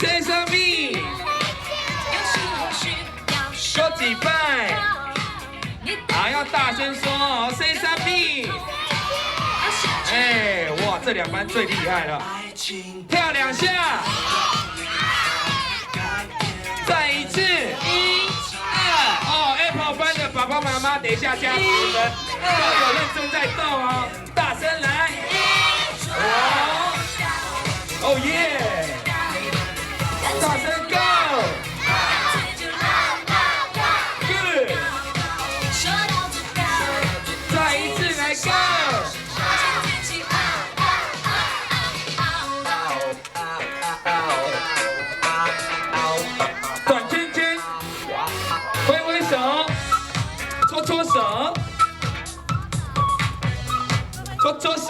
Say something， 说几拜，还要大声说 Say something。哎，哇，这两班最厉害了，跳2下，再一次，1、2，哦 ，Apple 班的爸爸妈妈，等一下加持们，都有认真在动哦，大声来，哦耶，大声 Go，Good， 再一次来 Go。转圈圈，挥挥手，搓搓手，搓搓手。